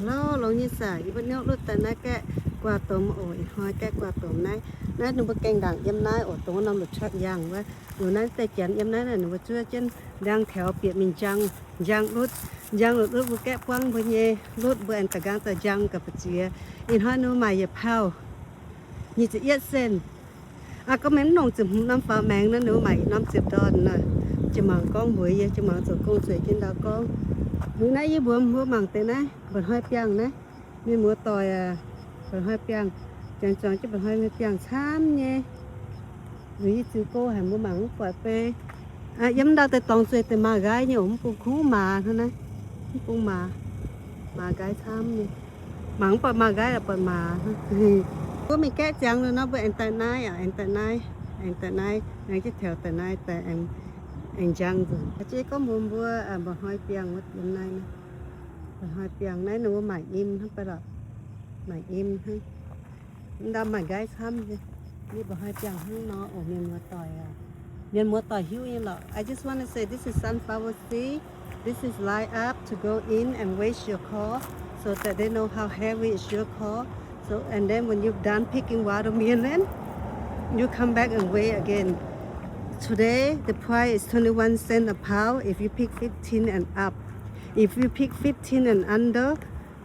Hello, lo như sa, ibon nhóc lúc ta na cái qua tôm ổi, hỏi cái qua tôm này, nãy nó bực canh đằng yếm nãy ổi tôm nó một chắc giang vậy, rồi nãy tay chén yếm nãy là nó chưa chân đang theo biệt mình giang lúc bực kẹp quăng với nhẹ, lúc bữa anh ta gang ta giangกับchia, in hỏi nó mày dập hao, như chỉ yết sen, có mấy nông chìm năm phá mèn nó mày năm chìm đòn nè, chìm mảng con bưởi vậy, chìm mảng sầu con sưởi trên đó con. Lúc nãy bữa mảng tên này, bữa hai piang này, mình mua tỏi bữa hai piang, chẳng chọn cho bữa hai piang xám nhé, vì chú cô hay mua mảng quả pe, yếm đào tới tòng xuôi tới mà gái như ổng cũng khú mà thôi này, cũng mà gái xám nhé, mảng bữa mà gái là bữa mà, bữa mình két chẳng rồi nó bữa anh tại này, anh chỉ theo tại này tại anh giang rồi, chỉ có mua bữa hai piang mất hôm nay nè. Hai piang này nó mày im hết bây giờ mày im hết đâm mày gái xăm đi đi bảo hai piang hết nó ở miền mua tỏi hữu như là I just want to say this is sunflower seed. This is light up to go in and waste your core so that they know how heavy is your core. So and then when you're done picking watermelon, you come back and weigh again. Today the price is 21 cents a pound if you pick 15 and up. If you pick 15 and under,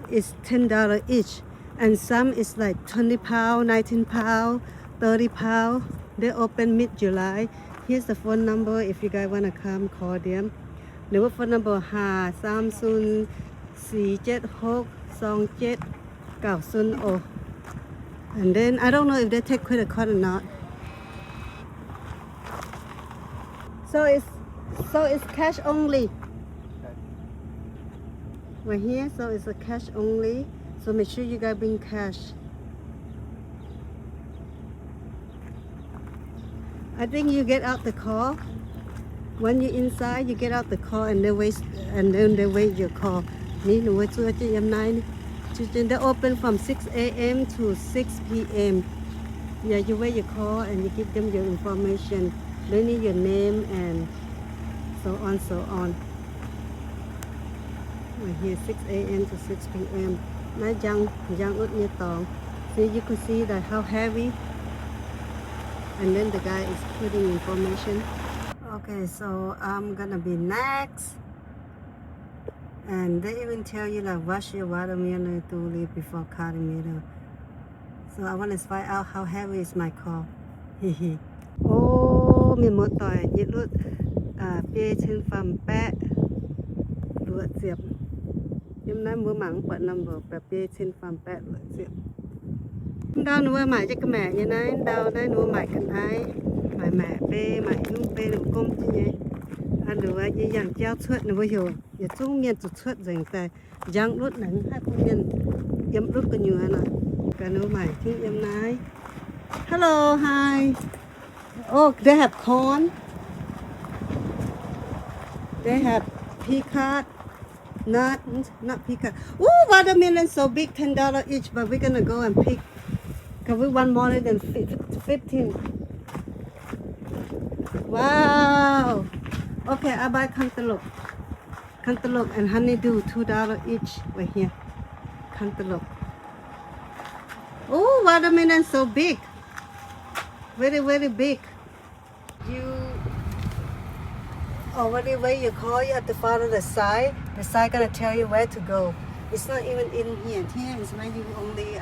it's $10 each. And some is like 20 pounds, 19 pounds, 30 pounds. They open mid-July. Here's the phone number if you guys want to come, call them. The phone number 504762790. And then I don't know if they take credit card or not. So it's cash only. Right here, so it's a cash only. So make sure you guys bring cash. I think you get out the car. When you're inside, you get out the car and then they wait your car. They open from 6 a.m. to 6 p.m. Yeah, you wait your car and you give them your information. They need your name and so on. Right here 6 a.m. to 6 p.m. Nó giăng ướt như tòng. So you could see that how heavy. And then the guy is putting information. Okay, so I'm gonna be next. And they even tell you like wash your watermelon thoroughly before cutting it. So I want to find out how heavy is my car. Oh, mình một tỏi nhiệt lụt bê trên phẩm bẹ lụa diệp. Hôm nay mua mảng quận nằm vào bè bê trên phẩm bẹ lụa diệp. Đau nuôi mải cho cái mẹ như này, đau đây nuôi mải cần ai, mẹ bê mải nhung bê được công chứ nhé. Anh được ai như dạng treo suốt nó mới hiểu, giờ chúng miền tụt suốt dành tại giang lút nắng hai phương miền yếm lút cái nhiều này, cái nuôi mải chứ yếm này. Hello, hi. Oh, they have corn. They have pecan, not pecan. Ooh, watermelon so big, $10 each, but we're gonna go and pick. Cause we want more than 15. Wow. Okay, I buy cantaloupe and honeydew, $2 each right here. Cantaloupe. Oh, watermelon so big. Very, very big. You already where you call, you have to follow the sign. The sign gonna tell you where to go. It's not even in here. Here is where you only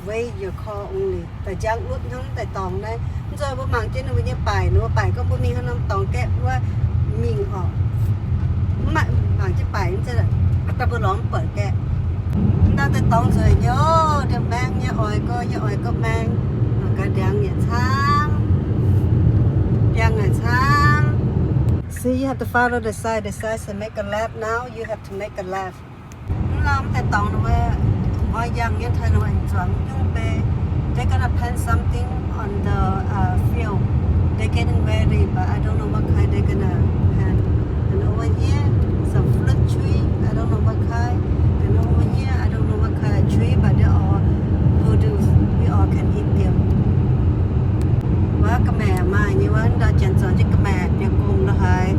where your call only. Tại giang lút không tại tòng đây. Rồi bố mang trên nó như bài nữa, bài có bố mình không tòng kẹp qua mình họ mang trên bài như thế này. Ta bố lóng bởi kẹp. Ta tại tòng rồi nhớ, được mang nhớ ỏi có mang. Cả đang nhẹ tham. See, you have to follow the sign. The sign says make a left now. You have to make a left. Long tại tòng nó hỏi giang như thế nào anh chọn nhung bê. They're gonna plant something on the field. They're getting ready, but I don't know what kind they're gonna plant. And over here, some fruit tree. I don't know what kind. And over here, I don't know what kind of tree, but they all produce. We all can eat them. Và cái mẹ mà như vậy đã chọn cho cái mẹ để cùng nó hay.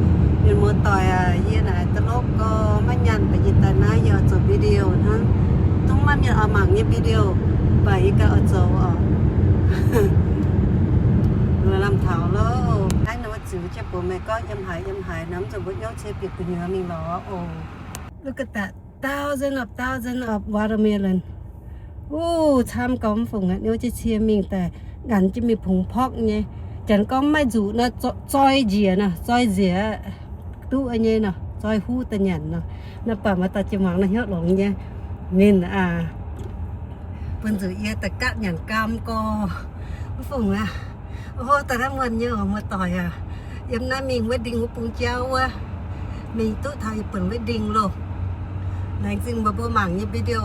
Nhưng mà tỏi như này, tao lúc có mấy nhận tại vì tại nãy giờ chụp video mà mình ở mạng như video vậy cả ở chỗ ở rồi làm thảo lỡ anh nó chữ cho bố mẹ có em hải nắm rồi bố nhau chơi việc của nhớ mình đó look at that thousands of watermelon ทำกำฝงอ่ะเนี่ยจะเชียมิงแต่กันจะมีผงพอกไงฉันก็ไม่รู้นะจอยเจียนะจอยเจียตู้อันนี้นะจอยหูตะหยันนะน่ะป่ามาตัดจิมังนะเยอะหลงเนี่ยนินเป็นสื่อเยแต่กัดหยันกำก็ฝงอ่ะโอ้แต่ถ้าเงินเยอะมาต่อยยังน่ามีเวดดิ้งกับปุงเจ้ามีตู้ไทยเปิดเวดดิ้งโลนั่นจึงมาบ่หมั่งยี่วิดีโอ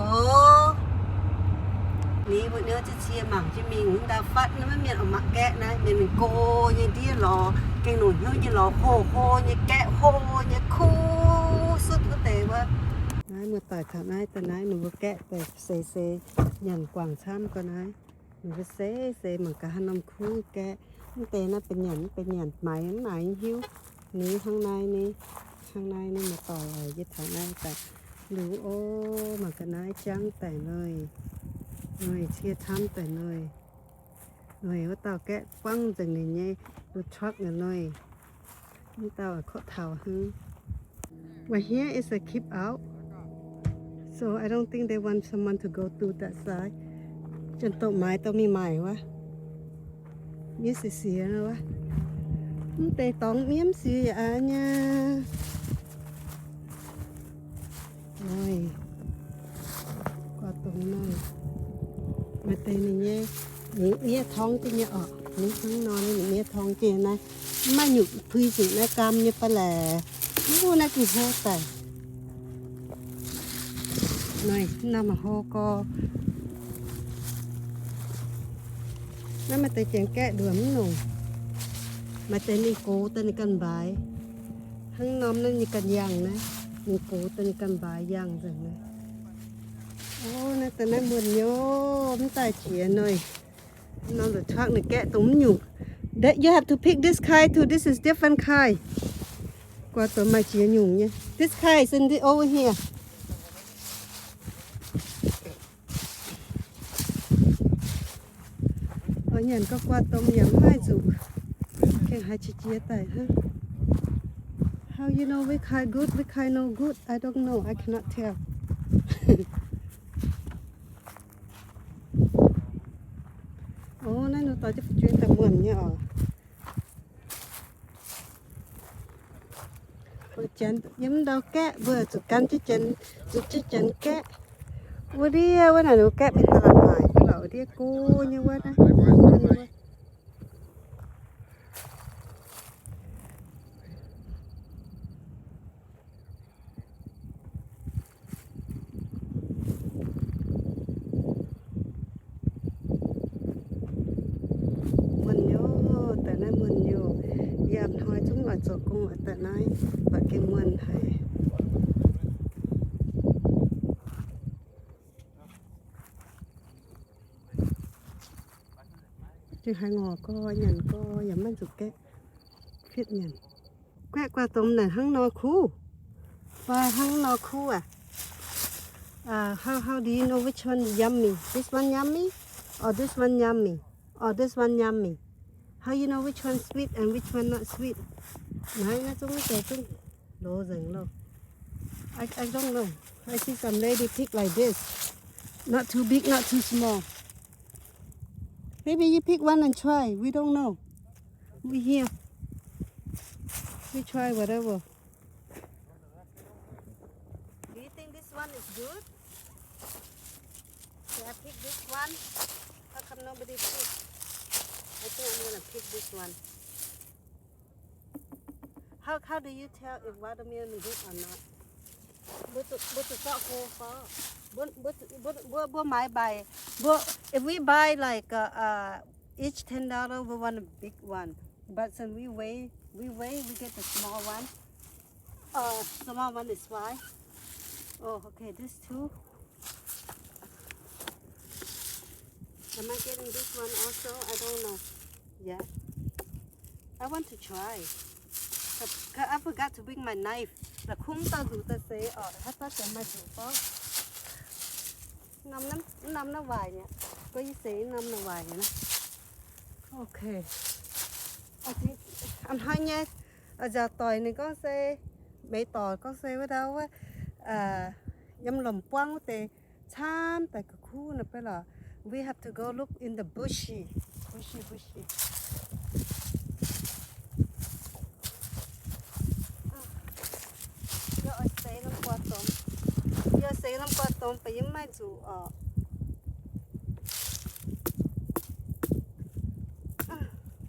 นี่พวกนี้จะเชียร์หมั่งจะมีหุ่นดาฟัดนะไม่มีออกมาแกะนะมีโกยังที่รอแกงหนุนยังจะรอโคยังแกะโคยังคู่สุดก็เตะว่าน้ายมือต่อยขาน้ายแต่น้ายหนูก็แกะแต่เซหยันกว่างช้ำก็น้ายหนูก็เซเหมือนกับขนมคู่แกะตั้งแต่น่ะเป็นหยันไหมหิ้วนี้ข้างในนี่มาต่อยยึดขาน้ายแต่ดูโอ้เหมือนกับน้ายจังแต่เลยเชียร์ทำแต่ว่าtao kẹt quăng từng này nhé tôi truck này tao ở khót thảo hư but here is a keep out so I don't think they want someone to go through that side จนต้นไม้ต้องมีใหม่วะมีเสียนะวะแต่ต้องเมียมเสียเนี่ยกว่าตรงนั้นมาเตนี่เนี่ยนี่ท้องจะเนี่ยออกนี่ข้างนอนนี่ท้องเจนะมาหยุดพื้นสินะกำเนี่ยปลานี่พวกนั้นคือโหแต่หน่อยน้ำมาโหก็นั่นมาเตะเจียงแกะดูมันหนุ่มมาเตนี่โก้เตนี่กันบายข้างนอกนั่นนี่กันยางนะนี่โก้เตนี่กันบายยางจังนะโอ้น่าแต่น่าเหมือนโยมตายเฉียหน่อยน้องจะชักในแกะตุ้มอยู่ That you have to pick this kind too. This is different kind. กว่าตัวมาเฉียหยุ่งเนี่ย This kind is in the over here. เอาอย่างก็กว่าตัวอย่างไม่จุกแค่หายเฉียแต่ฮะ How you know which kind good, which kind no good? I don't know. I cannot tell. โอ้นั่นหนูต่อจะช่วยแต่เหมือนเนี่ยจันยิ้มดาวแกะเบื่อจุดกันจันแกะวันนี้วันไหนหนูแกะเป็นตลาดใหม่ก็เหล่าเรียกกูเนี่ยว่านะở chỗ cung ở tận này và cái nguồn thầy chứ hai ngò có nhận có giảm ăn dục cái phiết nhận quẹ qua tôm này hăng no khu và hăng no khu how do you know which one yummy this one yummy or this one yummy or this one yummy how you know which one sweet and which one not sweet Này, nó chúng cái chung đồ rừng đâu. I don't know. I see some lady pick like this. Not too big, not too small. Maybe you pick one and try. We don't know. We here. We try whatever. Do you think this one is good? Should I pick this one? How come nobody pick? I think I'm gonna pick this one. How do you tell if watermelon is good or not? But to start but my buy. But if we buy like each $10, we want a big one. But since we weigh, we get the small one. Small one is why. Oh, okay, this too. Am I getting this one also? I don't know. Yeah. I want to try. I forgot to bring my knife. Là khung tao dù ta sẽ ở hát ta sẽ mai chủ có. năm nó vài nhỉ, có ý sĩ năm nó vài nhỉ. Ok, anh hỏi nha, giờ tỏi này có xe, mấy tỏi có xe ở đâu á, yếm lồng quăng thì chăm tại cái khu này phải là we have to go look in the bushy. Giờ xe nó qua tôm, phải yếm mai dù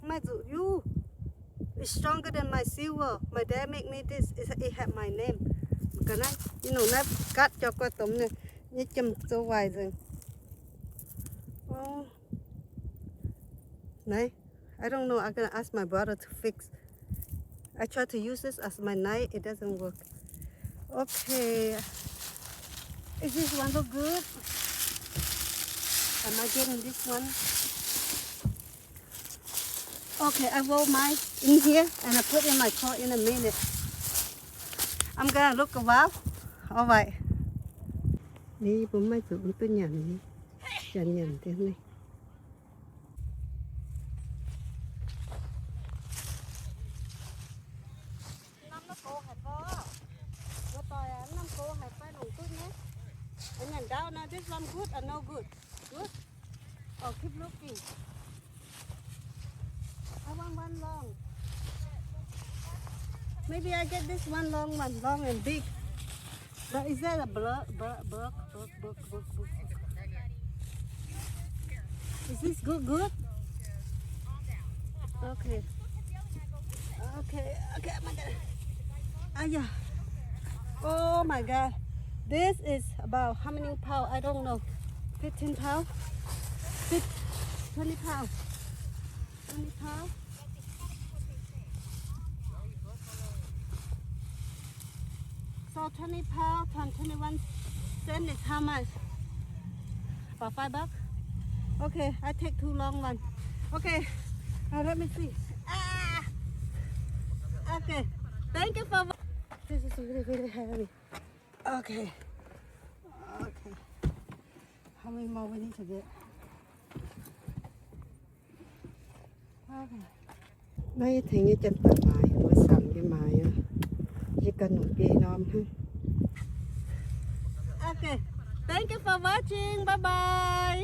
mai dù you. It's stronger than my silver. My dad make me this. It had my name. Cái này, nó cắt cho qua tôm này, như chấm cho vài rồi. Oh, này, I don't know. I'm gonna ask my brother to fix. I try to use this as my knife. It doesn't work. Okay. Is this one look good? Am I getting this one? Okay, I roll mine in here and I put in my pot in a minute. I'm gonna look a while. All right. Đi bố mai dụng tôi nhận thế này. Năm nó cô hạt có. Nó tỏi năm cô hạt phải đủ tốt nhé. Anh nhận đâu now this one good or no good? Good. Oh, keep looking. I want one long. Maybe I get this one long and big. But is that a book? Is this good? Okay. Yeah. Oh my God. This is about how many pounds? I don't know. 15 pounds? 20 pounds? 20 pounds? So 20 pounds times 21 cents is how much? About $5? Okay, I take two long ones. Okay, let me see. Okay, thank you for. This is really heavy. Okay. How many more we need to get? Okay. Đây thì như chân tờ mài, mới sẵn cái mài chỉ cần một cái non ha. Okay, thank you for watching. Bye bye.